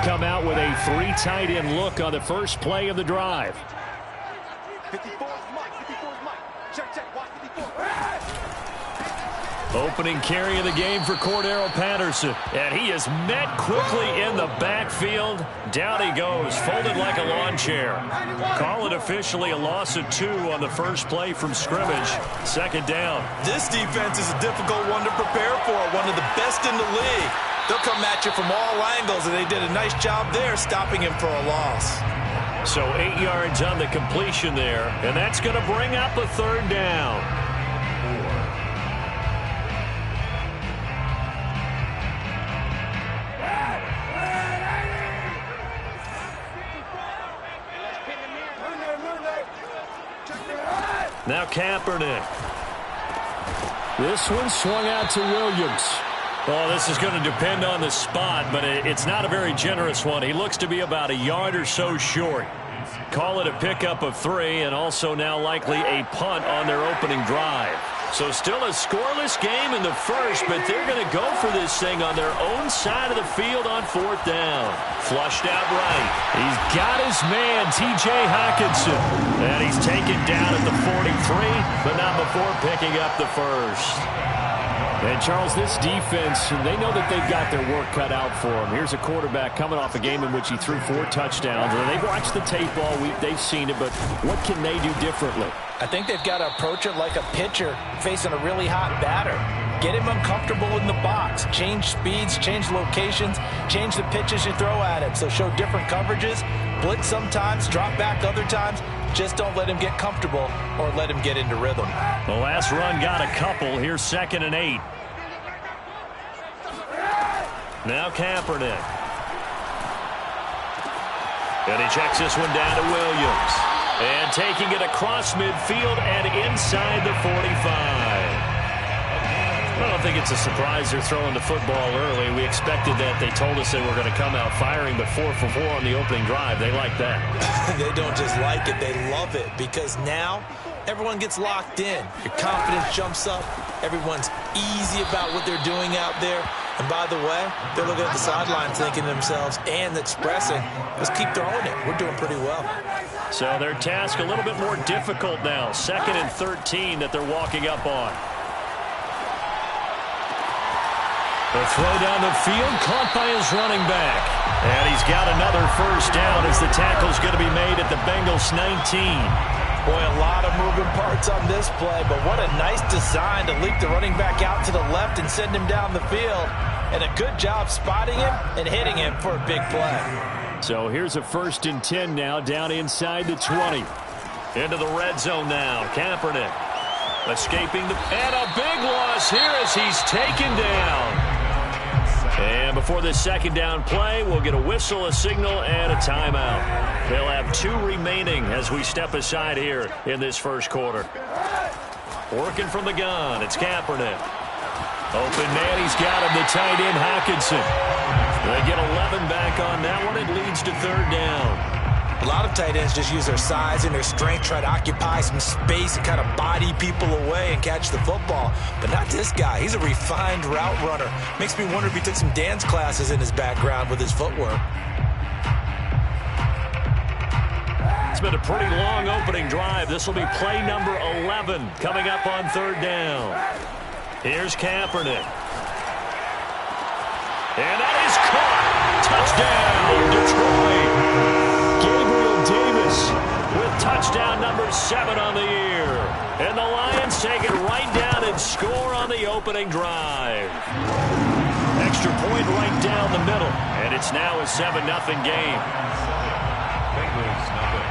come out with a 3 tight end look on the first play of the drive. 54 is Mike. 54 is Mike. Check, check. Watch 54. Opening carry of the game for Cordero Patterson. And he is met quickly in the backfield. Down he goes, folded like a lawn chair. Call it officially a loss of 2 on the first play from scrimmage. Second down. This defense is a difficult one to prepare for. One of the best in the league. They'll come at you from all angles, and they did a nice job there stopping him for a loss. So 8 yards on the completion there, and that's going to bring up a third down. Now Kaepernick. This one swung out to Williams. Oh, this is going to depend on the spot, but it's not a very generous one. He looks to be about a yard or so short. Call it a pickup of 3, and also now likely a punt on their opening drive. So still a scoreless game in the first, but they're going to go for this thing on their own side of the field on 4th down. Flushed out right. He's got his man, T.J. Hockenson. And he's taken down at the 43, but not before picking up the first. And, Charles, this defense, they know that they've got their work cut out for them. Here's a quarterback coming off a game in which he threw 4 touchdowns. They've watched the tape all week. They've seen it, but what can they do differently? I think they've got to approach it like a pitcher facing a really hot batter. Get him uncomfortable in the box. Change speeds, change locations, change the pitches you throw at him. So show different coverages, blitz sometimes, drop back other times. Just don't let him get comfortable or let him get into rhythm. The last run got a couple. Here's 2nd and 8. Now Kaepernick. And he checks this one down to Williams. And taking it across midfield and inside the 45. I don't think it's a surprise they're throwing the football early. We expected that. They told us they were going to come out firing, but 4 for 4 on the opening drive. They like that. They don't just like it, they love it, because now everyone gets locked in. Your confidence jumps up. Everyone's easy about what they're doing out there. And by the way, they're looking at the sideline thinking to themselves and expressing, let's keep throwing it. We're doing pretty well. So their task a little bit more difficult now. 2nd and 13 that they're walking up on. The throw down the field, caught by his running back. And he's got another first down as the tackle's going to be made at the Bengals 19. Boy, a lot of moving parts on this play, but what a nice design to leap the running back out to the left and send him down the field. And a good job spotting him and hitting him for a big play. So here's a 1st and 10 now, down inside the 20. Into the red zone now, Kaepernick. Escaping and a big loss here as he's taken down. And before this 2nd down play, we'll get a whistle, a signal, and a timeout. They'll have 2 remaining as we step aside here in this first quarter. Working from the gun, it's Kaepernick. Open man, he's got him, the tight end, Hockenson. They get 11 back on that one. It leads to 3rd down. A lot of tight ends just use their size and their strength, try to occupy some space and kind of body people away and catch the football. But not this guy. He's a refined route runner. Makes me wonder if he took some dance classes in his background with his footwork. It's been a pretty long opening drive. This will be play number 11 coming up on 3rd down. Here's Kaepernick. And that is caught. Touchdown, Detroit. With touchdown number 7 on the year. And the Lions take it right down and score on the opening drive. Extra point right down the middle. And it's now a 7-0 game. Bengals nothing.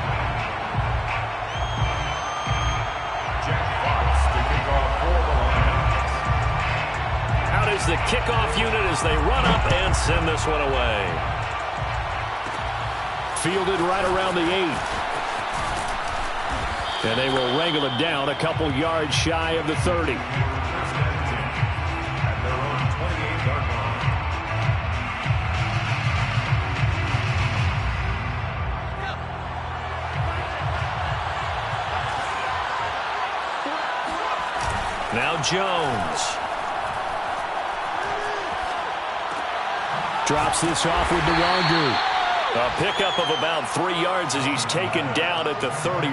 Jack Fox to kick off for the Lions. Out is the kickoff unit as they run up and send this one away. Fielded right around the 8. And they will wrangle it down a couple yards shy of the 30. At their own 28-yard line. Now Jones. Drops this off with Nwangu. A pickup of about 3 yards as he's taken down at the 31.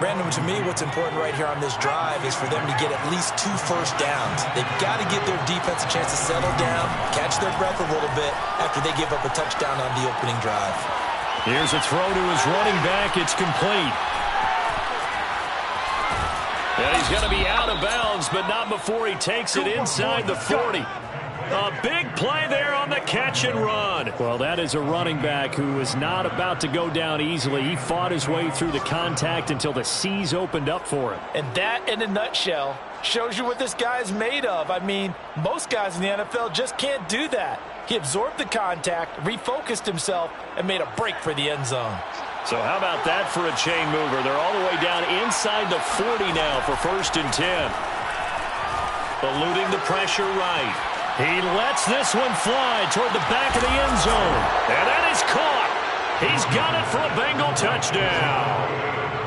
Brandon, to me, what's important right here on this drive is for them to get at least 2 first downs. They've got to give their defense a chance to settle down, catch their breath a little bit after they give up a touchdown on the opening drive. Here's a throw to his running back. It's complete. And he's going to be out of bounds, but not before he takes it inside the 40. A big play there on the catch and run. Well, that is a running back who is not about to go down easily. He fought his way through the contact until the seas opened up for him. And that, in a nutshell, shows you what this guy is made of. I mean, most guys in the NFL just can't do that. He absorbed the contact, refocused himself, and made a break for the end zone. So how about that for a chain mover? They're all the way down inside the 40 now for 1st and 10. Eluding the pressure right. He lets this one fly toward the back of the end zone. And that is caught. He's got it for a Bengal touchdown.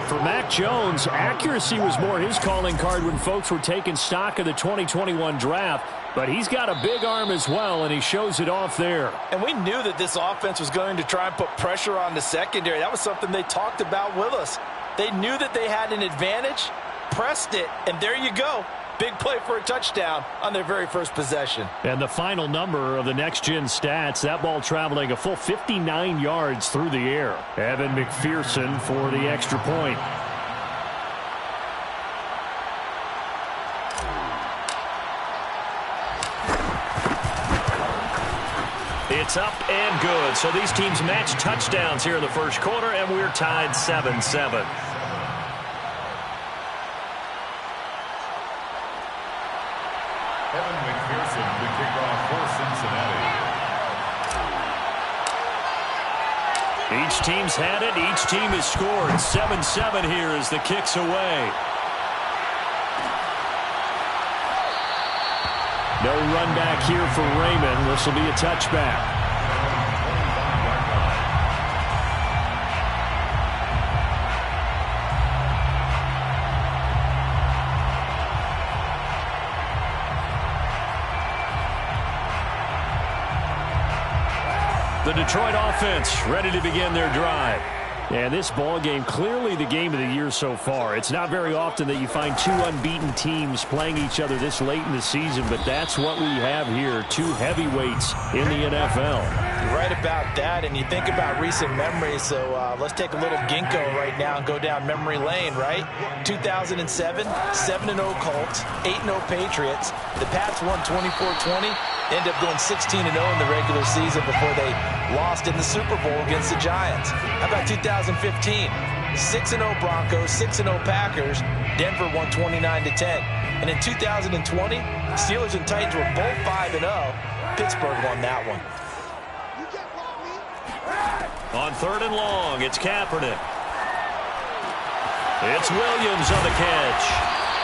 For Mac Jones, accuracy was more his calling card when folks were taking stock of the 2021 draft. But he's got a big arm as well, and he shows it off there. And we knew that this offense was going to try and put pressure on the secondary. That was something they talked about with us. They knew that they had an advantage, pressed it, and there you go. Big play for a touchdown on their very first possession. And the final number of the next-gen stats, that ball traveling a full 59 yards through the air. Evan McPherson for the extra point. It's up and good. So these teams match touchdowns here in the first quarter, and we're tied 7-7. Evan McPherson, the kickoff for Cincinnati. Each team's had it. Each team has scored. 7-7 here as the kick's away. No run back here for Raymond. This will be a touchback. The Detroit offense ready to begin their drive. And this ball game, clearly the game of the year so far. It's not very often that you find 2 unbeaten teams playing each other this late in the season, but that's what we have here, 2 heavyweights in the NFL. You're right about that, and you think about recent memories, so let's take a little ginkgo right now and go down memory lane, right? 2007, 7-0 Colts, 8-0 Patriots. The Pats won 24-20. Ended up going 16-0 in the regular season before they lost in the Super Bowl against the Giants. How about 2015? 6-0 Broncos, 6-0 Packers. Denver won 29-10. And in 2020, Steelers and Titans were both 5-0. Pittsburgh won that one. On 3rd and long, it's Kaepernick. It's Williams on the catch.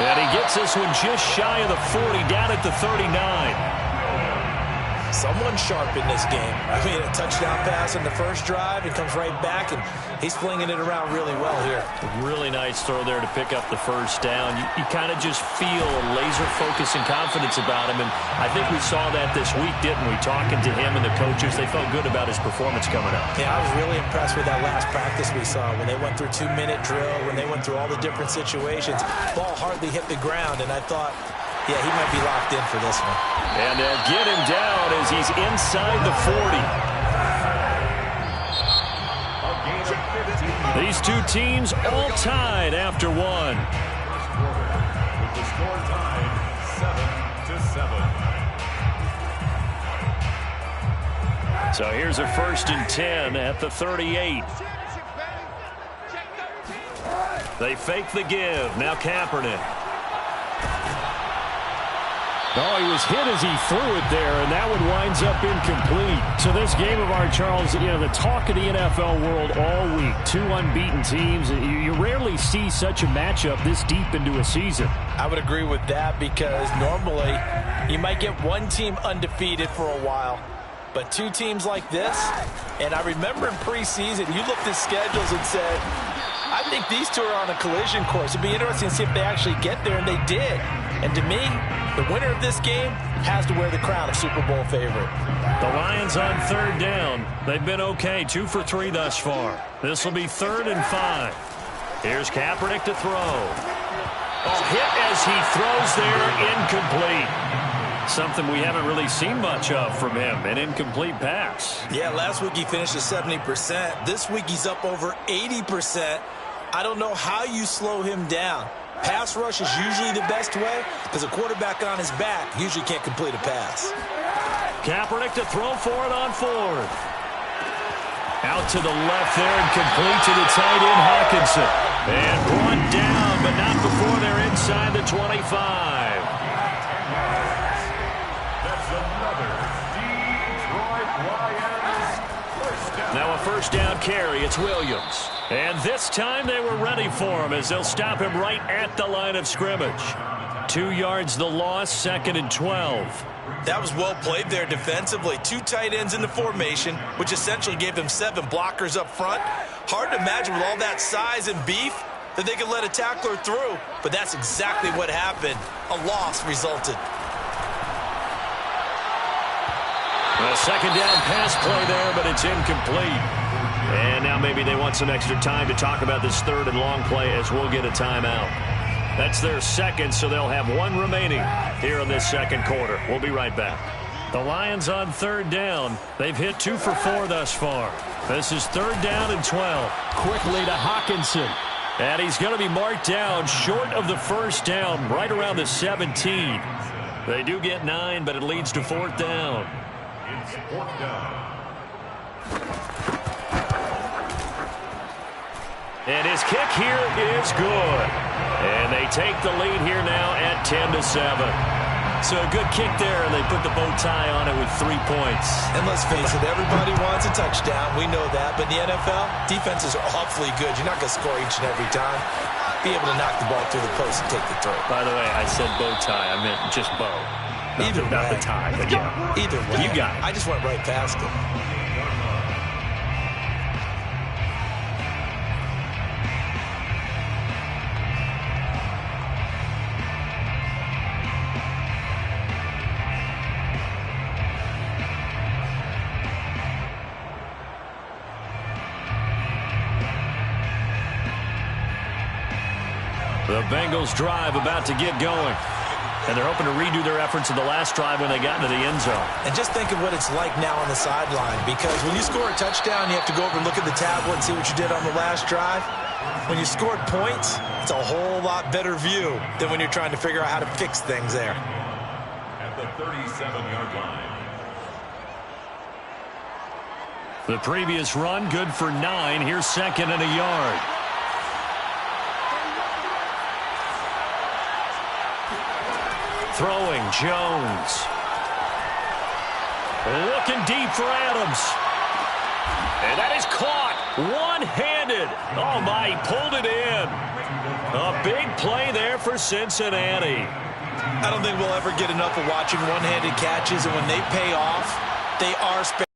And he gets this one just shy of the 40, down at the 39. Someone sharp in this game. I mean, a touchdown pass in the first drive and comes right back, and he's flinging it around really well here. Really nice throw there to pick up the first down. You kind of just feel a laser focus and confidence about him, and I think we saw that this week, didn't we? Talking to him and the coaches, they felt good about his performance coming up. Yeah, I was really impressed with that last practice we saw when they went through 2-minute drill, when they went through all the different situations. Ball hardly hit the ground, and I thought, yeah, he might be locked in for this one. And they'll get him down as he's inside the 40. These 2 teams all tied after 1. With the score tied 7-7. So here's a 1st and 10 at the 38. They fake the give. Now Kaepernick. Oh, he was hit as he threw it there, and that one winds up incomplete. So this game of ours, Charles, you know, the talk of the NFL world all week. 2 unbeaten teams. You rarely see such a matchup this deep into a season. I would agree with that because normally you might get one team undefeated for a while, but 2 teams like this, and I remember in preseason you looked at schedules and said, I think these two are on a collision course. It'd be interesting to see if they actually get there, and they did. And to me, the winner of this game has to wear the crown of Super Bowl favorite. The Lions on third down. They've been okay, 2 for 3 thus far. This will be 3rd and 5. Here's Kaepernick to throw. Oh, hit as he throws there, incomplete. Something we haven't really seen much of from him, an incomplete pass. Yeah, last week he finished at 70%. This week he's up over 80%. I don't know how you slow him down. Pass rush is usually the best way because a quarterback on his back usually can't complete a pass. Kaepernick to throw for it on 4th. Out to the left there and complete to the tight end, Hawkinson. And brought down, but not before they're inside the 25. That's another Detroit Lions first down. Now a first down carry. It's Williams. And this time they were ready for him as they'll stop him right at the line of scrimmage. 2 yards the loss, 2nd and 12. That was well played there defensively. 2 tight ends in the formation, which essentially gave them 7 blockers up front. Hard to imagine with all that size and beef that they could let a tackler through, but that's exactly what happened. A loss resulted. A second down pass play there, but it's incomplete. And now maybe they want some extra time to talk about this 3rd and long play as we'll get a timeout. That's their second, so they'll have 1 remaining here in this 2nd quarter. We'll be right back. The Lions on 3rd down. They've hit 2 for 4 thus far. This is 3rd down and 12. Quickly to Hawkinson. And he's going to be marked down short of the first down, right around the 17. They do get 9, but it leads to 4th down. It's 4th down. And his kick here is good. And they take the lead here now at 10-7. So a good kick there, and they put the bow tie on it with 3 points. And let's face it, everybody wants a touchdown. We know that. But in the NFL, defenses are awfully good. You're not going to score each and every time. Be able to knock the ball through the post and take the throw. By the way, I said bow tie. I meant just bow. Not the tie, but yeah. Either way. You got it. I just went right past it. The Bengals drive about to get going. And they're hoping to redo their efforts in the last drive when they got into the end zone. And just think of what it's like now on the sideline, because when you score a touchdown, you have to go over and look at the tablet and see what you did on the last drive. When you scored points, it's a whole lot better view than when you're trying to figure out how to fix things there. At the 37-yard line. The previous run, good for 9. Here's 2nd and a yard. Throwing, Jones. Looking deep for Adams. And that is caught. One-handed. Oh, my, he pulled it in. A big play there for Cincinnati. I don't think we'll ever get enough of watching one-handed catches, and when they pay off, they are spectacular.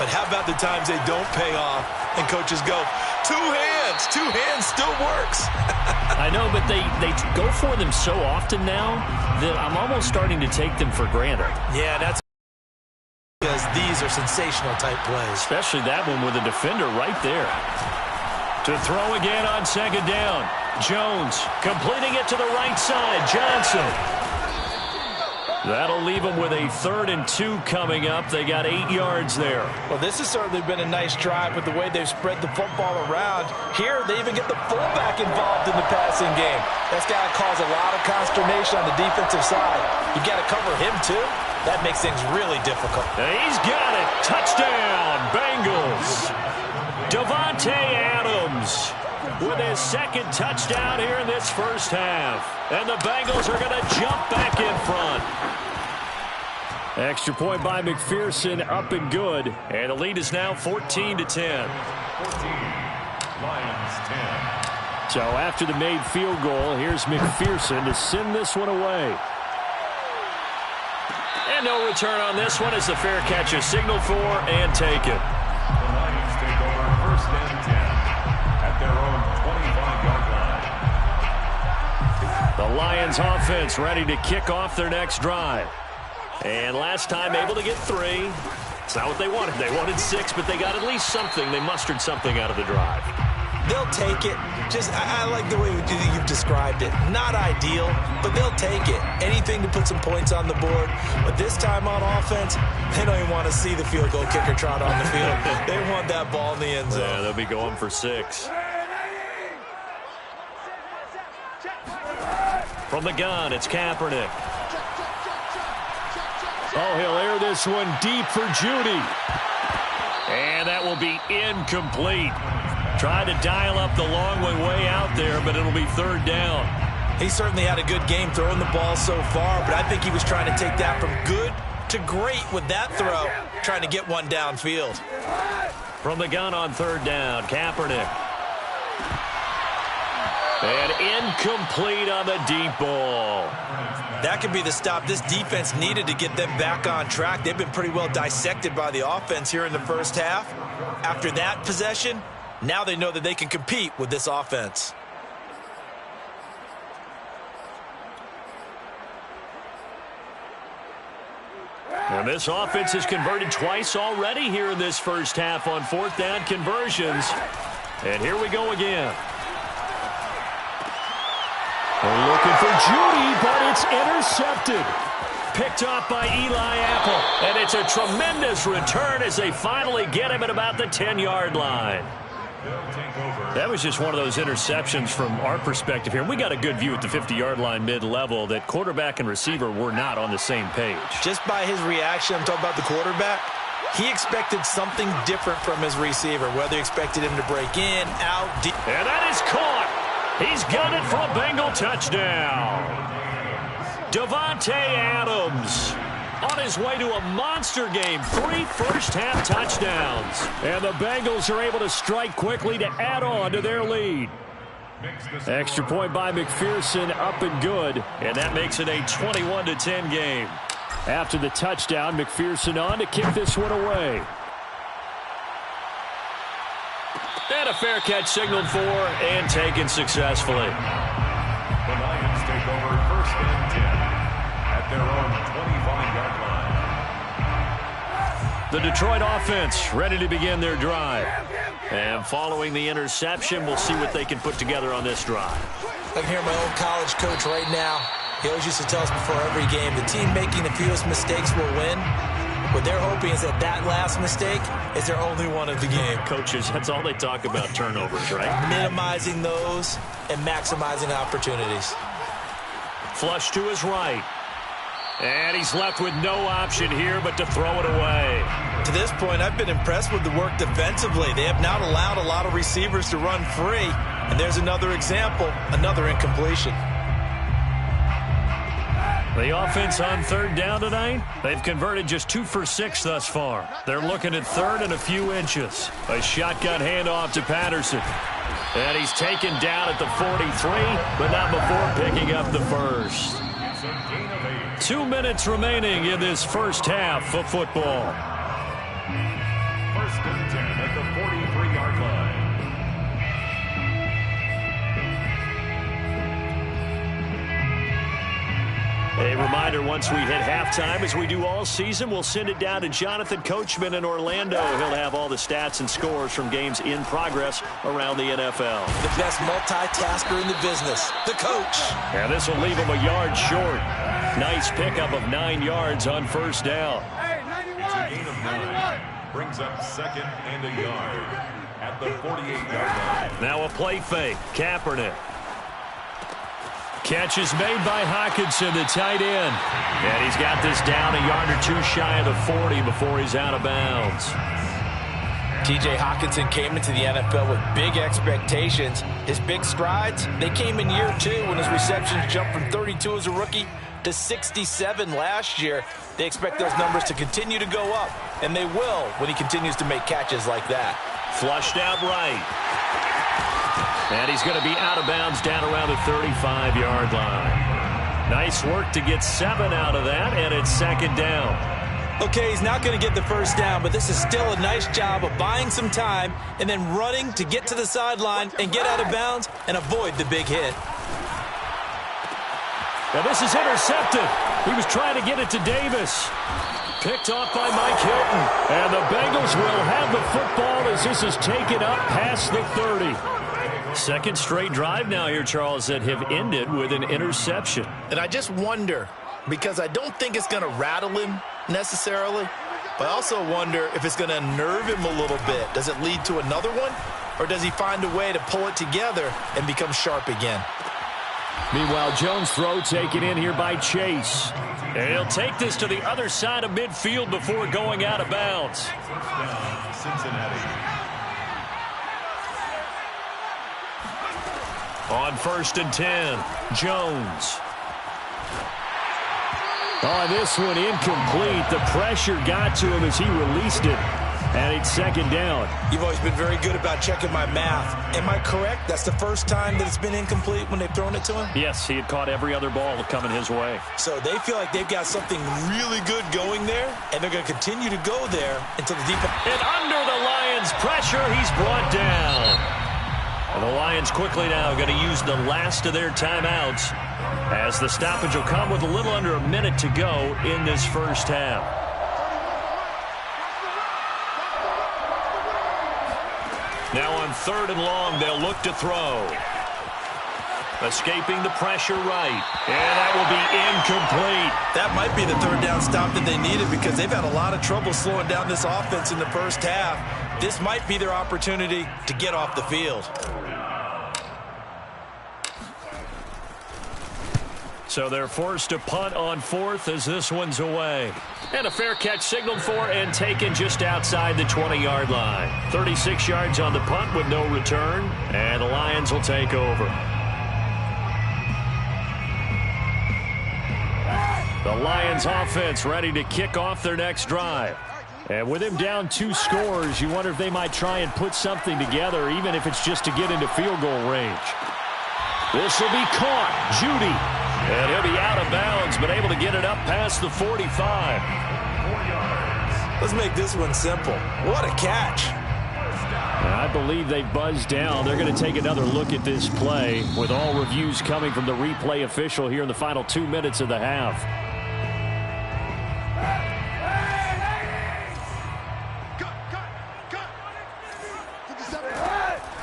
But how about the times they don't pay off and coaches go, 2 hands, 2 hands still works. I know, but they go for them so often now that I'm almost starting to take them for granted. Yeah, that's because these are sensational type plays. Especially that one with a defender right there. To throw again on 2nd down. Jones completing it to the right side. Johnson. That'll leave them with a 3rd and 2 coming up. They got 8 yards there. Well, this has certainly been a nice drive with the way they've spread the football around. Here, they even get the fullback involved in the passing game. That's got to cause a lot of consternation on the defensive side. You got to cover him, too. That makes things really difficult. He's got it. Touchdown, Bengals. Davante Adams with his 2nd touchdown here in this first half. And the Bengals are going to jump back in front. Extra point by McPherson, up and good. And the lead is now 14-10. 14, Lions 10. So after the made field goal, here's McPherson to send this one away. And no return on this one as the fair catch is signaled for and taken. The Lions take over 1st and 10 at their own The Lions offense ready to kick off their next drive. And last time able to get 3. It's not what they wanted. They wanted 6, but they got at least something. They mustered something out of the drive. They'll take it. I like the way you've described it. Not ideal, but they'll take it. Anything to put some points on the board. But this time on offense, they don't even want to see the field goal kicker trot on the field. They want that ball in the end zone. Yeah, they'll be going for 6. From the gun, it's Kaepernick. Oh, he'll air this one deep for Judy. And that will be incomplete. Tried to dial up the long way out there, but it'll be 3rd down. He certainly had a good game throwing the ball so far, but I think he was trying to take that from good to great with that throw, trying to get one downfield. From the gun on 3rd down, Kaepernick. And incomplete on the deep ball. That could be the stop this defense needed to get them back on track. They've been pretty well dissected by the offense here in the first half. After that possession, now they know that they can compete with this offense. And this offense has converted twice already here in this first half on 4th down conversions. And here we go again. They're looking for Judy, but it's intercepted. Picked off by Eli Apple. And it's a tremendous return as they finally get him at about the 10-yard line. That was just one of those interceptions from our perspective here. We got a good view at the 50-yard line mid-level that quarterback and receiver were not on the same page. Just by his reaction, I'm talking about the quarterback, he expected something different from his receiver, whether he expected him to break in, out, deep. And that is caught. He's got it for a Bengal touchdown. Davante Adams on his way to a monster game. 3 first-half touchdowns. And the Bengals are able to strike quickly to add on to their lead. Extra point by McPherson, up and good. And that makes it a 21-10 game. After the touchdown, McPherson on to kick this one away. And a fair catch signaled for and taken successfully. The Lions take over 1st and 10 at their own 25-yard line. The Detroit offense ready to begin their drive. And following the interception, we'll see what they can put together on this drive. I can hear my old college coach right now. He always used to tell us before every game, the team making the fewest mistakes will win. What they're hoping is that last mistake is their only one of the game. Coaches, that's all they talk about, turnovers, right? Minimizing those and maximizing opportunities. Flush to his right. And he's left with no option here but to throw it away. To this point, I've been impressed with the work defensively. They have not allowed a lot of receivers to run free. And there's another example, another incompletion. The offense on 3rd down tonight, they've converted just 2 for 6 thus far. They're looking at 3rd and a few inches. A shotgun handoff to Patterson. And he's taken down at the 43, but not before picking up the first. 2 minutes remaining in this first half of football. 1st and 10 at the 43-yard line. A reminder, once we hit halftime, as we do all season, we'll send it down to Jonathan Coachman in Orlando. He'll have all the stats and scores from games in progress around the NFL. The best multitasker in the business, the coach. And this will leave him a yard short. Nice pickup of 9 yards on 1st down. It's a gain of 9. Brings up 2nd and a yard at the 48-yard line. Now a play fake. Kaepernick. Catch is made by Hockenson, the tight end. And he's got this down a yard or 2 shy of the 40 before he's out of bounds. T.J. Hockenson came into the NFL with big expectations. His big strides, they came in year 2 when his receptions jumped from 32 as a rookie to 67 last year. They expect those numbers to continue to go up, and they will when he continues to make catches like that. Flushed out right. And he's going to be out of bounds down around the 35-yard line. Nice work to get 7 out of that, and it's 2nd down. Okay, he's not going to get the first down, but this is still a nice job of buying some time and then running to get to the sideline and get out of bounds and avoid the big hit. And this is intercepted. He was trying to get it to Davis. Picked off by Mike Hilton. And the Bengals will have the football as this is taken up past the 30. Second straight drive now here, Charles, that have ended with an interception. And I just wonder, because I don't think it's going to rattle him necessarily, but I also wonder if it's going to unnerve him a little bit. Does it lead to another one? Or does he find a way to pull it together and become sharp again? Meanwhile, Jones' throw taken in here by Chase. And he'll take this to the other side of midfield before going out of bounds. Cincinnati. On 1st and 10, Jones. On this one, incomplete. The pressure got to him as he released it. And it's second down. You've always been very good about checking my math. Am I correct? That's the first time that it's been incomplete when they've thrown it to him? Yes, he had caught every other ball coming his way. So they feel like they've got something really good going there, and they're going to continue to go there until the defense. And under the Lions' pressure, he's brought down. And the Lions quickly now going to use the last of their timeouts as the stoppage will come with a little under a minute to go in this first half. Now on 3rd and long, they'll look to throw. Escaping the pressure right. And that will be incomplete. That might be the third down stop that they needed because they've had a lot of trouble slowing down this offense in the first half. This might be their opportunity to get off the field. So they're forced to punt on 4th as this one's away. And a fair catch signaled for and taken just outside the 20-yard line. 36 yards on the punt with no return. And the Lions will take over. The Lions offense ready to kick off their next drive. And with him down 2 scores, you wonder if they might try and put something together, even if it's just to get into field goal range. This will be caught. Judy. And he'll be out of bounds, but able to get it up past the 45. Let's make this one simple. What a catch. And I believe they buzzed down. They're going to take another look at this play with all reviews coming from the replay official here in the final 2 minutes of the half.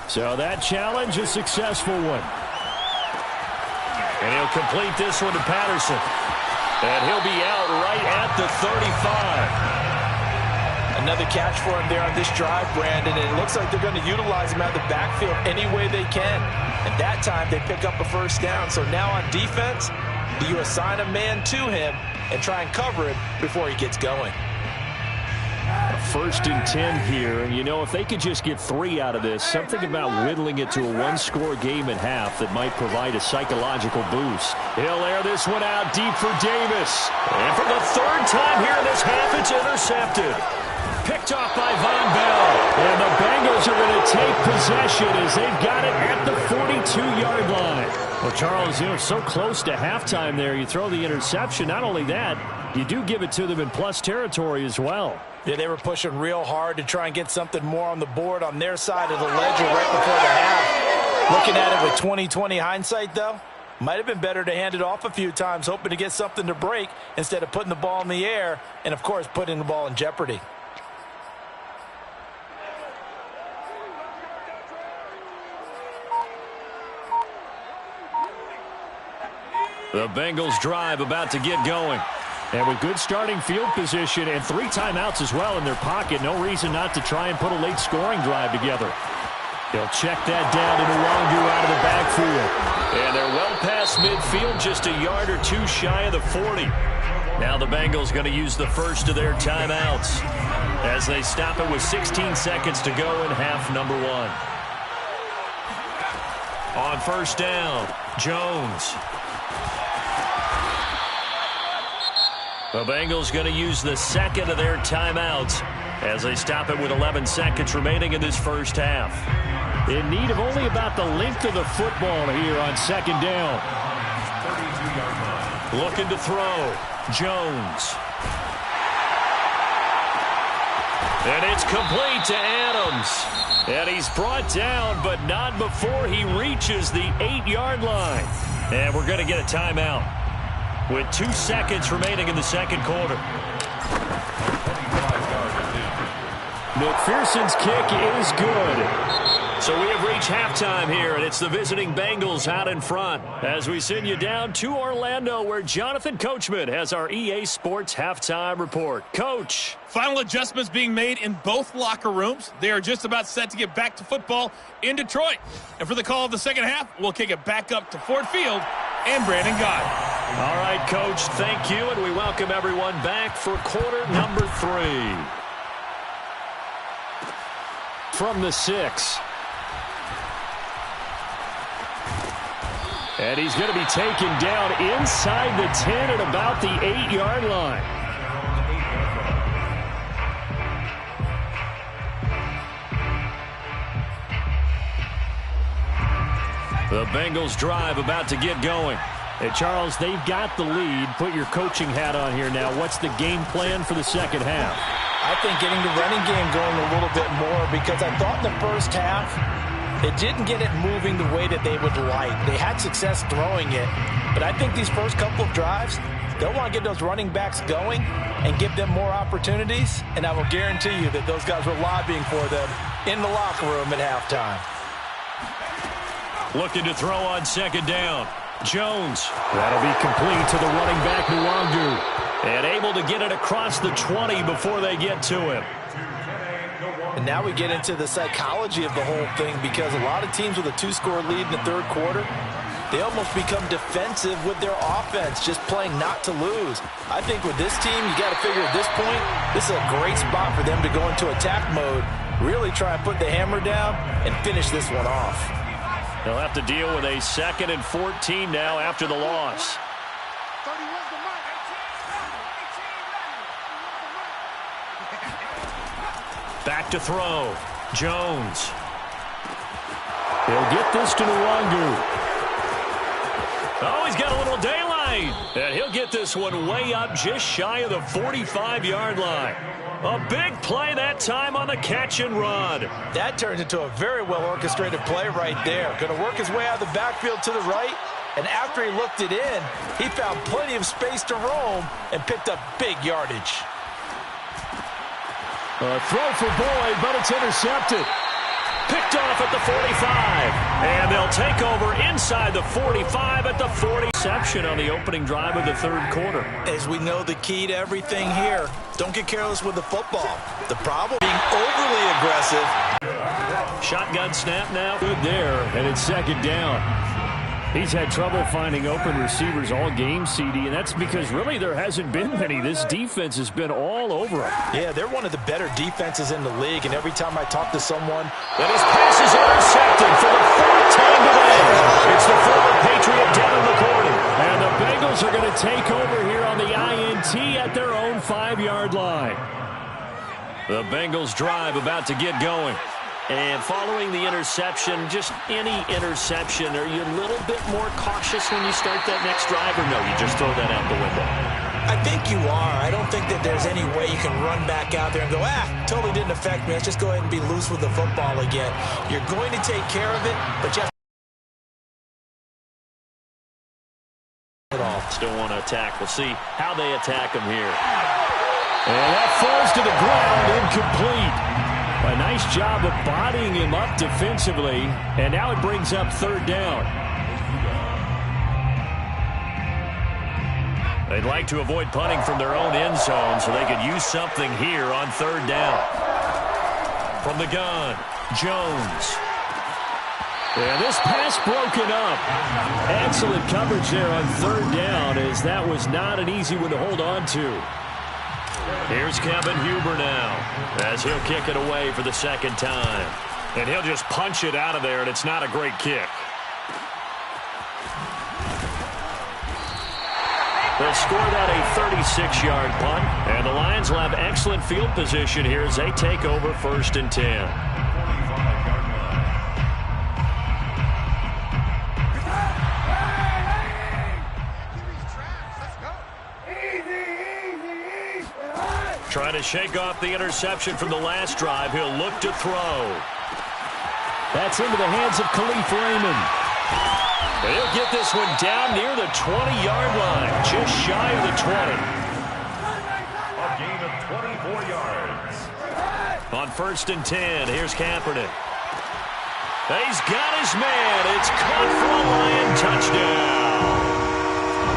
So that challenge, a successful one. And he'll complete this one to Patterson. And he'll be out right at the 35. Another catch for him there on this drive, Brandon, and it looks like they're going to utilize him out of the backfield any way they can. And that time they pick up a first down. So now on defense, do you assign a man to him and try and cover him before he gets going? 1st and 10 here, and you know, if they could just get 3 out of this, something about whittling it to a 1-score game at half that might provide a psychological boost. He'll air this one out deep for Davis. And for the 3rd time here in this half, it's intercepted. Picked off by Von Bell. And the Bengals are going to take possession as they've got it at the 42-yard line. Well, Charles, you know, so close to halftime there, you throw the interception. Not only that, you do give it to them in plus territory as well. Yeah, they were pushing real hard to try and get something more on the board on their side of the ledger right before the half. Looking at it with 20/20 hindsight, though, might have been better to hand it off a few times, hoping to get something to break instead of putting the ball in the air and, of course, putting the ball in jeopardy. The Bengals drive about to get going. And with good starting field position and 3 timeouts as well in their pocket, no reason not to try and put a late scoring drive together. They'll check that down to Nwangu out of the backfield. And they're well past midfield, just a yard or 2 shy of the 40. Now the Bengals going to use the first of their timeouts as they stop it with 16 seconds to go in half number 1. On 1st down, Jones. The Bengals going to use the second of their timeouts as they stop it with 11 seconds remaining in this first half. In need of only about the length of the football here on 2nd down. Looking to throw. Jones. And it's complete to Adams. And he's brought down, but not before he reaches the 8-yard line. And we're going to get a timeout. with 2 seconds remaining in the second quarter. McPherson's kick is good. So we have reached halftime here, and it's the visiting Bengals out in front as we send you down to Orlando, where Jonathan Coachman has our EA Sports halftime report. Coach. Final adjustments being made in both locker rooms. They are just about set to get back to football in Detroit. And for the call of the second half, we'll kick it back up to Ford Field and Brandon Gott. All right, Coach, thank you, and we welcome everyone back for quarter number 3. From the 6. And he's going to be taken down inside the 10 at about the 8-yard line. The Bengals drive about to get going. Hey, Charles, they've got the lead. Put your coaching hat on here now. What's the game plan for the second half? I think getting the running game going a little bit more, because I thought in the first half it didn't get it moving the way that they would like. They had success throwing it, but I think these first couple of drives, they'll want to get those running backs going and give them more opportunities, and I will guarantee you that those guys were lobbying for them in the locker room at halftime. Looking to throw on second down. Jones. That'll be complete to the running back, Nwangu. And able to get it across the 20 before they get to him. And now we get into the psychology of the whole thing, because a lot of teams with a 2-score lead in the third quarter, they almost become defensive with their offense, just playing not to lose. I think with this team, you got to figure at this point, this is a great spot for them to go into attack mode, really try and put the hammer down and finish this one off. They'll have to deal with a 2nd and 14 now after the loss. Back to throw. Jones. He'll get this to Nwangu. Oh, he's got a little daylight. And he'll get this one way up just shy of the 45-yard line. A big play that time on the catch and run. That turns into a very well-orchestrated play right there. Going to work his way out of the backfield to the right. And after he looked it in, he found plenty of space to roam and picked up big yardage. A throw for Boyd, but it's intercepted. Picked off at the 45. And they'll take over inside the 45 at the 40. Reception on the opening drive of the third quarter. As we know, the key to everything here, don't get careless with the football. The problem being overly aggressive. Shotgun snap now. Good there, and it's second down. He's had trouble finding open receivers all game, CD, and that's because really there hasn't been many. This defense has been all over him. Yeah, they're one of the better defenses in the league, and every time I talk to someone, that his pass is intercepted for the 4th time today. It's the former Patriot Devin McCourty. And the Bengals are going to take over here on the INT at their own 5-yard line. The Bengals drive about to get going. And following the interception, just any interception, are you a little bit more cautious when you start that next drive, or no, you just throw that out the window? I think you are. I don't think that there's any way you can run back out there and go, totally didn't affect me. Let's just go ahead and be loose with the football again. You're going to take care of it, but you have to still want to attack. We'll see how they attack him here. And that falls to the ground, incomplete. A nice job of bodying him up defensively, and now it brings up third down. They'd like to avoid punting from their own end zone so they could use something here on third down. From the gun, Jones. And this pass broken up. Excellent coverage there on third down, as that was not an easy one to hold on to. Here's Kevin Huber now as he'll kick it away for the second time. And he'll just punch it out of there, and it's not a great kick. They'll score that a 36-yard punt, and the Lions will have excellent field position here as they take over 1st and 10. Trying to shake off the interception from the last drive. He'll look to throw. That's into the hands of Khalif Raymond. He'll get this one down near the 20-yard line, just shy of the 20. A gain of 24 yards. On 1st and 10, here's Kaepernick. He's got his man. It's caught for a Lion touchdown.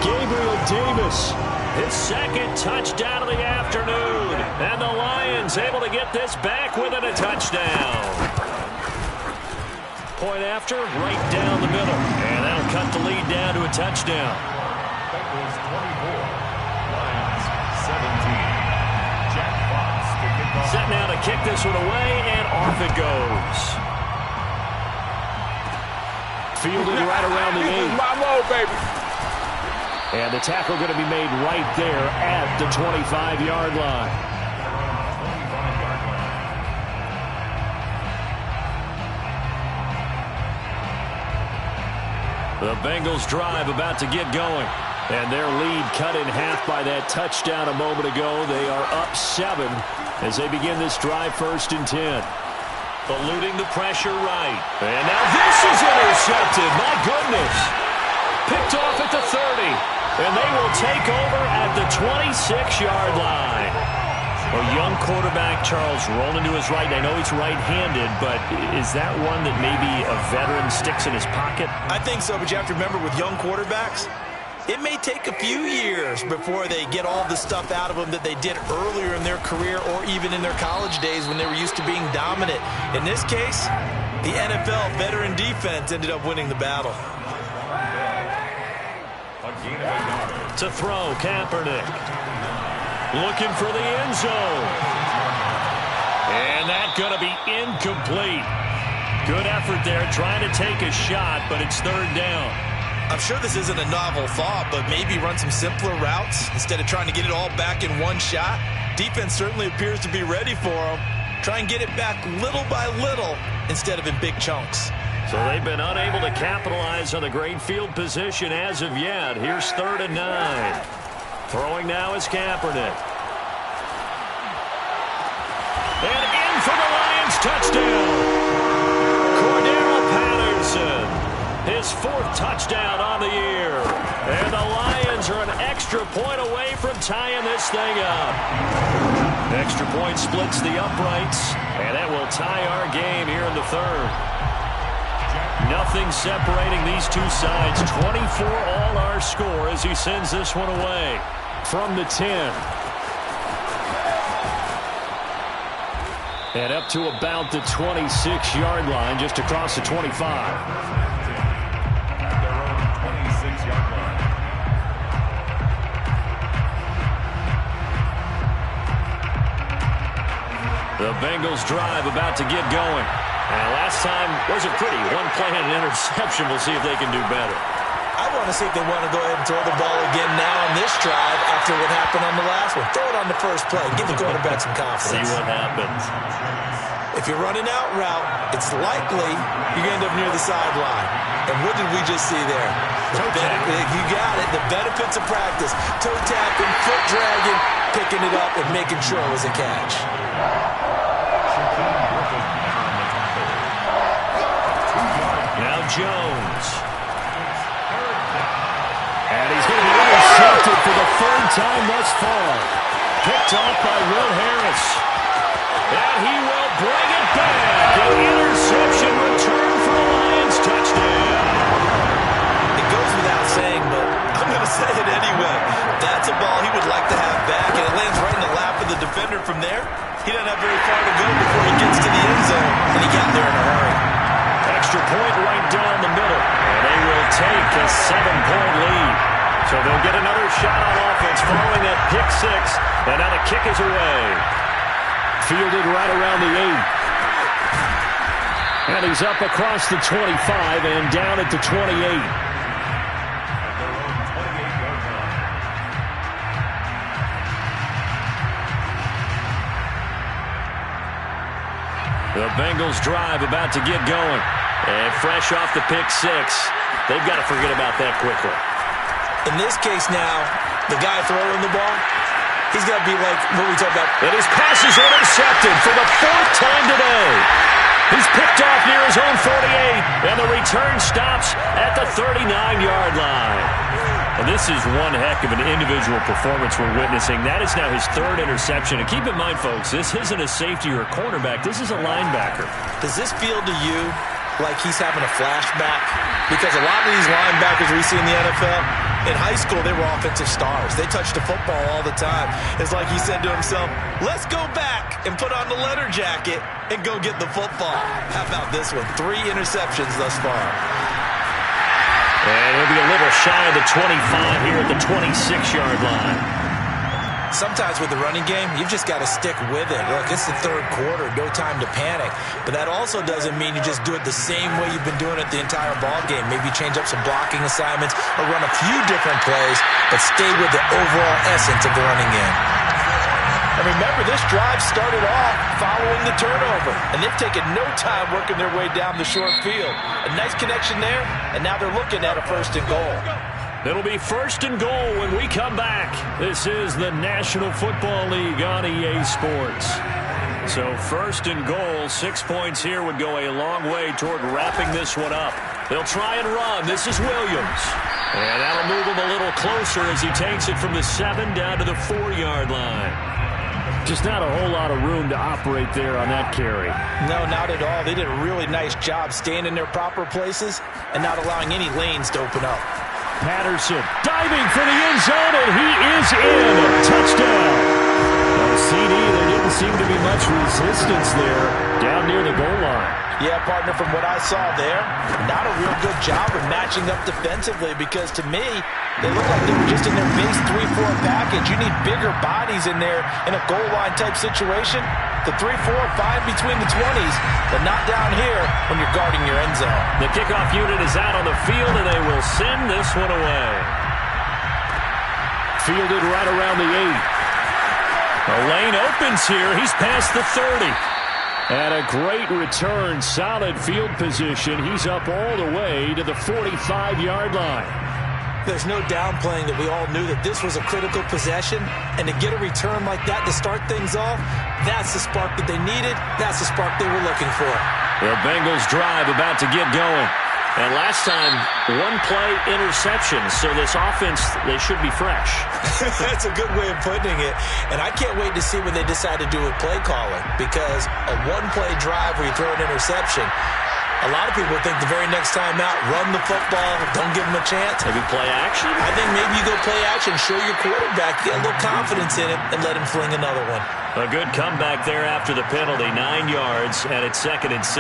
Gabriel Davis, his 2nd touchdown of the afternoon. And the Lions able to get this back within a touchdown. Point after, right down the middle. And that'll cut the lead down to a touchdown. Bengals 24, Lions 17. Jack Fox to kick off. Set now to kick this one away, and off it goes. Fielded right around the 8. My low, baby. And the tackle going to be made right there at the 25-yard line. The Bengals drive about to get going. And their lead cut in half by that touchdown a moment ago. They are up 7 as they begin this drive 1st and 10. Eluding the pressure right. And now this is intercepted. My goodness. Picked off at the 30. And they will take over at the 26-yard line. A young quarterback, Charles, rolling to his right. I know he's right-handed, but is that one that maybe a veteran sticks in his pocket? I think so, but you have to remember with young quarterbacks, it may take a few years before they get all the stuff out of them that they did earlier in their career or even in their college days when they were used to being dominant. In this case, the NFL veteran defense ended up winning the battle. To throw, Kaepernick. Looking for the end zone. And that's going to be incomplete. Good effort there, trying to take a shot, but it's 3rd down. I'm sure this isn't a novel thought, but maybe run some simpler routes instead of trying to get it all back in one shot. Defense certainly appears to be ready for them. Try and get it back little by little instead of in big chunks. So they've been unable to capitalize on the great field position as of yet. Here's 3rd and 9. Throwing now is Kaepernick. And in for the Lions touchdown. Cordero Patterson. His 4th touchdown on the year. And the Lions are an extra point away from tying this thing up. Extra point splits the uprights. And that will tie our game here in the 3rd. Nothing separating these two sides. 24 all our score as he sends this one away from the 10. And up to about the 26-yard line, just across the 25. The Bengals drive about to get going. And last time wasn't pretty. One play and an interception. We'll see if they can do better. I want to see if they want to go ahead and throw the ball again now on this drive after what happened on the last one. Throw it on the first play. Give the quarterback some confidence. See what happens. If you're running out route, it's likely you're going to end up near the sideline. And what did we just see there? You got it. The benefits of practice. Toe tapping, foot dragging, picking it up, and making sure it was a catch. Now Jones. And he's going to be intercepted for the 3rd time thus far. Picked off by Will Harris. And he will bring it back. An interception return for the Lions touchdown. It goes without saying, but I'm going to say it anyway. That's a ball he would like to have back, and it lands right in the lap of the defender from there. He doesn't have very far to go before he gets to the end zone, and he got there in a hurry. Extra point right down the middle. And they will take a 7-point lead. So they'll get another shot on offense following that pick 6. And now the kick is away. Fielded right around the 8. And he's up across the 25 and down at the 28. The Bengals drive about to get going. And fresh off the pick 6, they've got to forget about that quickly. In this case now, the guy throwing the ball, he's got to be like what we talked about. And his pass is intercepted for the 4th time today. He's picked off near his own 48, and the return stops at the 39-yard line. And this is one heck of an individual performance we're witnessing. That is now his third interception. And keep in mind, folks, this isn't a safety or a cornerback. This is a linebacker. Does this feel to you like he's having a flashback? Because a lot of these linebackers we see in the NFL, in high school, they were offensive stars. They touched the football all the time. It's like he said to himself, let's go back and put on the leather jacket and go get the football. How about this one? 3 interceptions thus far. And he'll be a little shy of the 25 here at the 26-yard line. Sometimes with the running game, you've just got to stick with it. Look, it's the third quarter, no time to panic. But that also doesn't mean you just do it the same way you've been doing it the entire ball game. Maybe change up some blocking assignments or run a few different plays, but stay with the overall essence of the running game. And remember, this drive started off following the turnover, and they've taken no time working their way down the short field. A nice connection there, and now they're looking at a 1st and goal. It'll be 1st and goal when we come back. This is the National Football League on EA Sports. So 1st and goal, 6 points here would go a long way toward wrapping this one up. They'll try and run. This is Williams. And that'll move him a little closer as he takes it from the 7 down to the 4-yard line. Just not a whole lot of room to operate there on that carry. No, not at all. They did a really nice job staying in their proper places and not allowing any lanes to open up. Patterson diving for the end zone, and he is in. Touchdown. CD, there didn't seem to be much resistance there down near the goal line. Yeah, partner, from what I saw there, not a real good job of matching up defensively because to me, they look like they were just in their base 3-4 package. You need bigger bodies in there in a goal line type situation. The 3-4, 5 between the 20s, but not down here when you're guarding your end zone. The kickoff unit is out on the field, and they will send this one away. Fielded right around the 8. The lane opens here. He's past the 30. And a great return, solid field position. He's up all the way to the 45-yard line. There's no downplaying that we all knew that this was a critical possession, and to get a return like that to start things off, that's the spark that they needed. That's the spark they were looking for. The Bengals drive about to get going. And last time, 1-play interception, so this offense, they should be fresh. That's a good way of putting it. And I can't wait to see what they decide to do with play calling, because a 1-play drive where you throw an interception, a lot of people think the very next time out, run the football, don't give them a chance. Maybe play action? I think maybe you go play action, show your quarterback, get a little confidence in him, and let him fling another one. A good comeback there after the penalty, 9 yards, and it's 2nd and 6.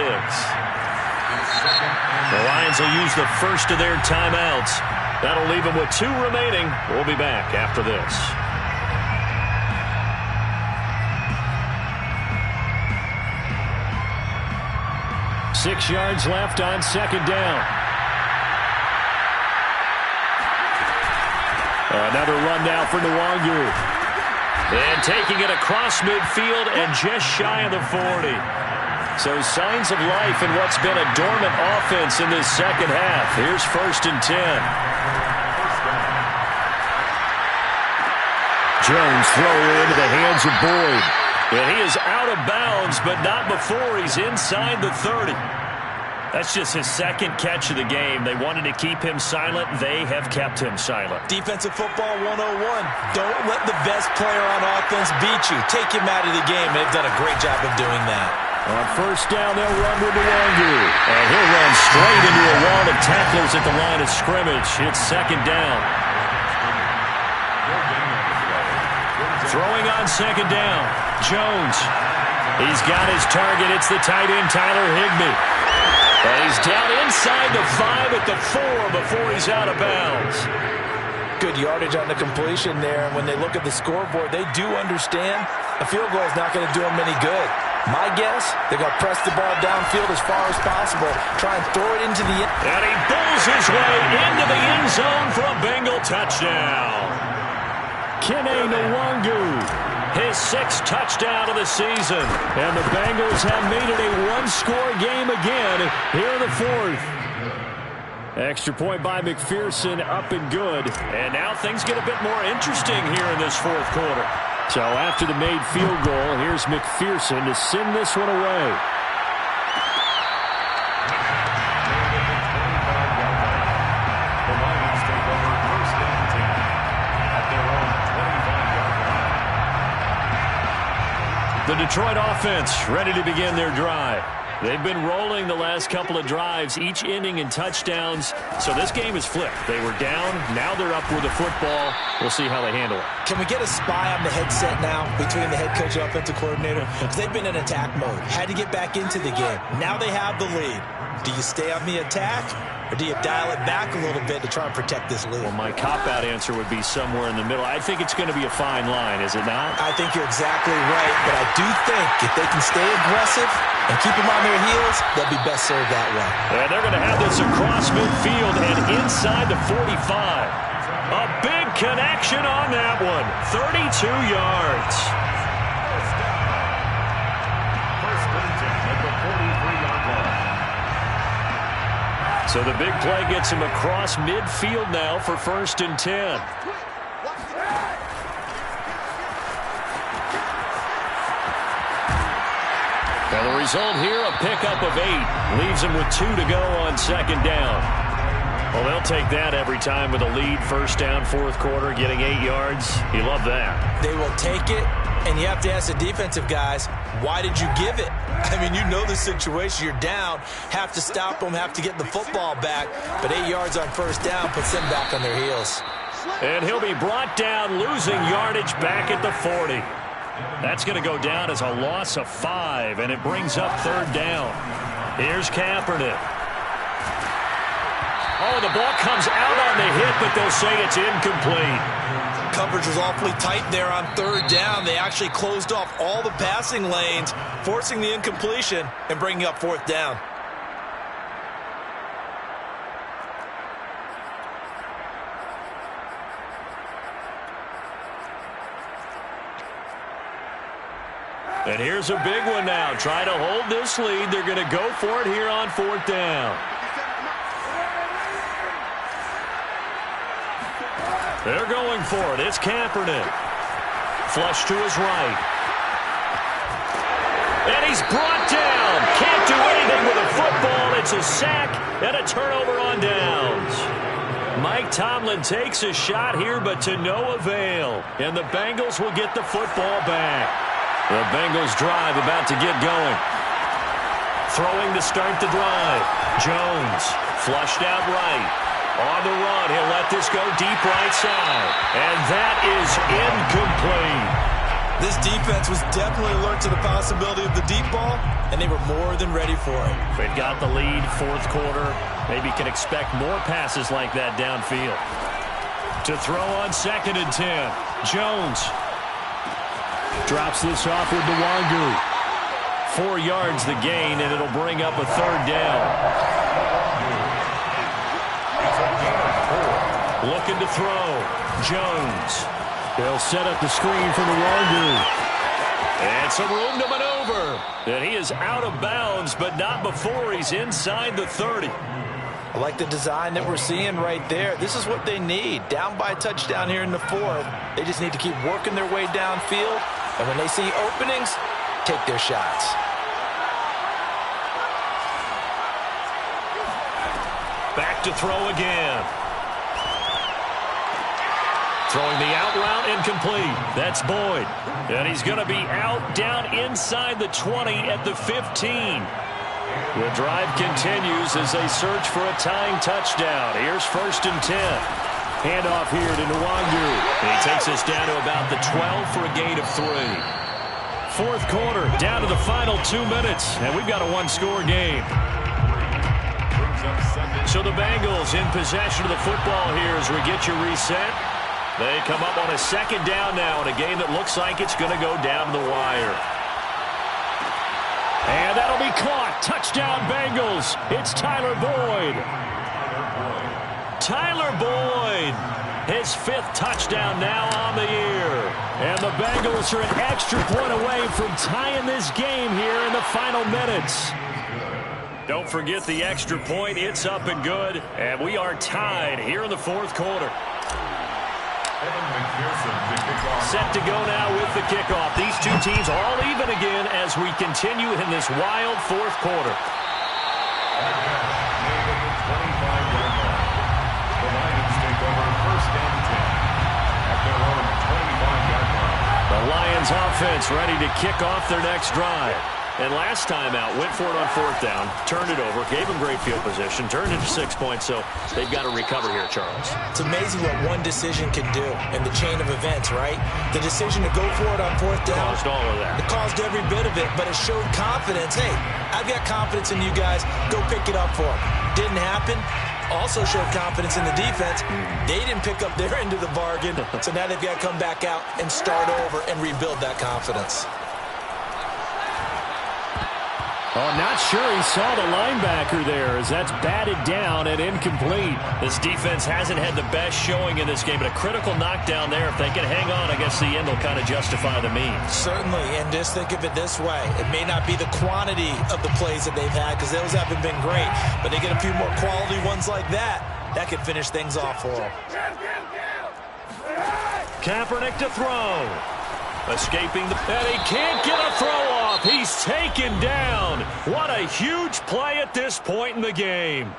The Lions will use the first of their timeouts. That'll leave them with 2 remaining. We'll be back after this. Six yards left on 2nd down. Another run now for Nwangu. And taking it across midfield and just shy of the 40. So signs of life in what's been a dormant offense in this second half. Here's 1st and 10. Jones throwing it into the hands of Boyd. And he is out of bounds, but not before he's inside the 30. That's just his 2nd catch of the game. They wanted to keep him silent. They have kept him silent. Defensive football 101. Don't let the best player on offense beat you. Take him out of the game. They've done a great job of doing that. On 1st down, they'll run with Nwangu. And he'll run straight into a wall of tacklers at the line of scrimmage. It's 2nd down. Throwing on 2nd down. Jones. He's got his target. It's the tight end, Tyler Higbee. And he's down inside the 5 at the 4 before he's out of bounds. Good yardage on the completion there. And when they look at the scoreboard, they do understand a field goal is not going to do them any good. My guess, they're going to press the ball downfield as far as possible, try and throw it into the end. And he bulls his way into the end zone for a Bengal touchdown. Kene Nwangu. His 6th touchdown of the season. And the Bengals have made it a 1-score game again here in the 4th. Extra point by McPherson, up and good. And now things get a bit more interesting here in this 4th quarter. So after the made field goal, here's McPherson to send this one away. The Detroit offense ready to begin their drive. They've been rolling the last couple of drives, each ending in touchdowns. So this game is flipped. They were down. Now they're up with the football. We'll see how they handle it. Can we get a spy on the headset now between the head coach and offensive coordinator? Because they've been in attack mode. Had to get back into the game. Now they have the lead. Do you stay on the attack, or do you dial it back a little bit to try and protect this lead? Well, my cop-out answer would be somewhere in the middle. I think it's going to be a fine line, is it not? I think you're exactly right, but I do think if they can stay aggressive and keep them on their heels, they'll be best served that way. And they're going to have this across midfield and inside the 45. A big connection on that one. 32 yards. First and 10 at the 43-yard line. So the big play gets him across midfield now for 1st and 10. And the result here, a pickup of 8. Leaves him with 2 to go on 2nd down. Well, they'll take that every time with a lead. 1st down, 4th quarter, getting 8 yards. You love that. They will take it, and you have to ask the defensive guys, why did you give it? I mean, you know the situation. You're down, have to stop them, have to get the football back. But 8 yards on 1st down puts them back on their heels. And he'll be brought down, losing yardage back at the 40. That's going to go down as a loss of 5, and it brings up 3rd down. Here's Kaepernick. Oh, the ball comes out on the hit, but they'll say it's incomplete. Coverage was awfully tight there on 3rd down. They actually closed off all the passing lanes, forcing the incompletion and bringing up 4th down. And here's a big one now. Try to hold this lead. They're going to go for it here on 4th down. They're going for it. It's Kaepernick. Flush to his right. And he's brought down. Can't do anything with a football. It's a sack and a turnover on downs. Mike Tomlin takes a shot here, but to no avail. And the Bengals will get the football back. The Bengals drive about to get going. Throwing to start the drive. Jones flushed out right. On the run, he'll let this go deep right side. And that is incomplete. This defense was definitely alert to the possibility of the deep ball, and they were more than ready for it. They've got the lead, 4th quarter. Maybe can expect more passes like that downfield. To throw on 2nd and 10. Jones. Drops this off with Nwangu. 4 yards the gain, and it'll bring up a 3rd down. Looking to throw. Jones. They'll set up the screen for Nwangu. And some room to maneuver. And he is out of bounds, but not before he's inside the 30. I like the design that we're seeing right there. This is what they need. Down by a touchdown here in the 4th. They just need to keep working their way downfield. And when they see openings, take their shots. Back to throw again. Throwing the out route, incomplete. That's Boyd. And he's going to be out down inside the 20 at the 15. The drive continues as they search for a tying touchdown. Here's 1st and 10. Handoff here to Nwangu. And he takes us down to about the 12 for a gain of 3. 4th quarter, down to the final 2 minutes. And we've got a 1-score game. So the Bengals in possession of the football here as we get you reset. They come up on a 2nd down now in a game that looks like it's going to go down to the wire. And that'll be caught. Touchdown Bengals. It's Tyler Boyd. Tyler Boyd. His 5th touchdown now on the year. And the Bengals are an extra point away from tying this game here in the final minutes. Don't forget the extra point. It's up and good. And we are tied here in the 4th quarter. Set to go now with the kickoff. These two teams all even again as we continue in this wild 4th quarter. The Lions Lions offense ready to kick off their next drive. And last time out, went for it on fourth down, turned it over, gave them great field position, turned it to 6 points, so they've got to recover here, Charles. It's amazing what one decision can do in the chain of events, right? The decision to go for it on fourth down. Caused all of that. It caused every bit of it, but it showed confidence. Hey, I've got confidence in you guys. Go pick it up for them. Didn't happen. Also showed confidence in the defense. They didn't pick up their end of the bargain, so now they've got to come back out and start over and rebuild that confidence. Oh, not sure he saw the linebacker there as that's batted down and incomplete. This defense hasn't had the best showing in this game, but a critical knockdown there. If they can hang on, I guess the end will kind of justify the means. Certainly, and just think of it this way. It may not be the quantity of the plays that they've had because those haven't been great, but they get a few more quality ones like that. That could finish things off for them. Kaepernick to throw. Escaping the... And he can't get a throw off. He's taken down. What a huge play at this point in the game.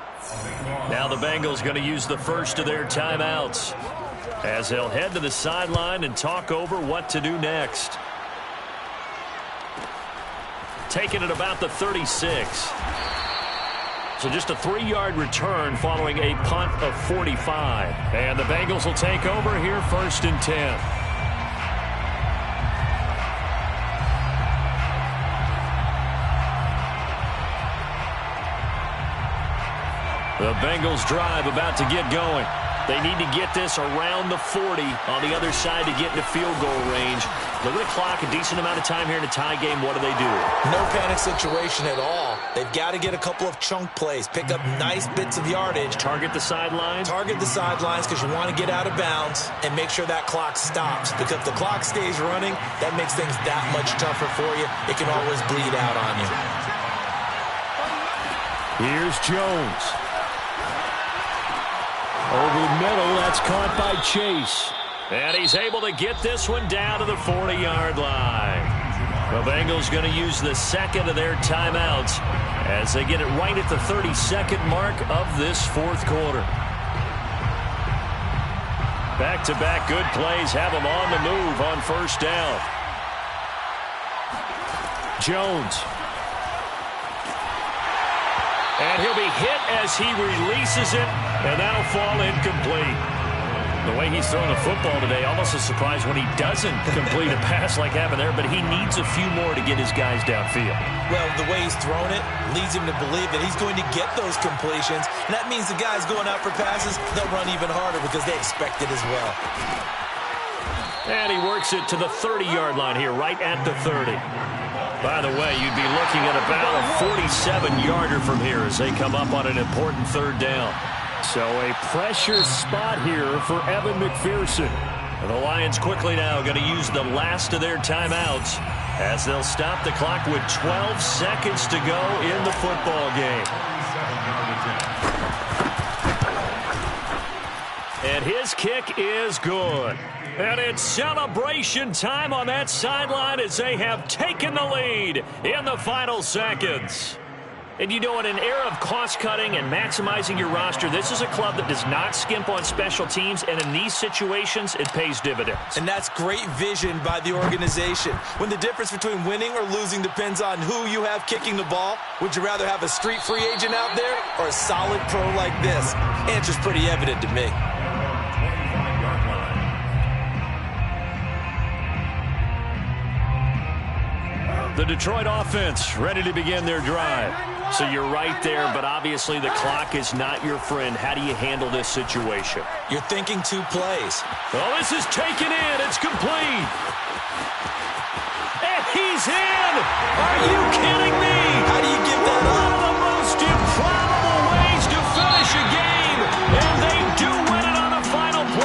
Now the Bengals going to use the first of their timeouts as they'll head to the sideline and talk over what to do next. Taking it about the 36. So just a 3-yard return following a punt of 45. And the Bengals will take over here 1st and 10. The Bengals drive about to get going. They need to get this around the 40 on the other side to get into field goal range. Look at the clock, a decent amount of time here in a tie game. What do they do? No panic situation at all. They've got to get a couple of chunk plays, pick up nice bits of yardage. Target the sidelines? Target the sidelines because you want to get out of bounds and make sure that clock stops. Because if the clock stays running, that makes things that much tougher for you. It can always bleed out on you. Here's Jones. Over the middle, that's caught by Chase. And he's able to get this one down to the 40-yard line. The Bengals going to use the second of their timeouts as they get it right at the 32nd mark of this fourth quarter. Back-to-back good plays have them on the move on first down. Jones. And he'll be hit as he releases it, and that'll fall incomplete. The way he's throwing the football today, almost a surprise when he doesn't complete a pass like happened there, but he needs a few more to get his guys downfield. Well, the way he's thrown it leads him to believe that he's going to get those completions, and that means the guys going out for passes, they'll run even harder because they expect it as well. And he works it to the 30-yard line here, right at the 30. By the way, you'd be looking at about a 47-yarder from here as they come up on an important third down. So a pressure spot here for Evan McPherson. And the Lions quickly now going to use the last of their timeouts as they'll stop the clock with 12 seconds to go in the football game. And his kick is good. And it's celebration time on that sideline as they have taken the lead in the final seconds. And you know, in an era of cost-cutting and maximizing your roster, this is a club that does not skimp on special teams, and in these situations, it pays dividends. And that's great vision by the organization. When the difference between winning or losing depends on who you have kicking the ball, would you rather have a street free agent out there or a solid pro like this? Answer's pretty evident to me. The Detroit offense ready to begin their drive. So you're right there, but obviously the clock is not your friend. How do you handle this situation? You're thinking 2 plays. Oh, this is taken in. It's complete. And he's in. Are you kidding me?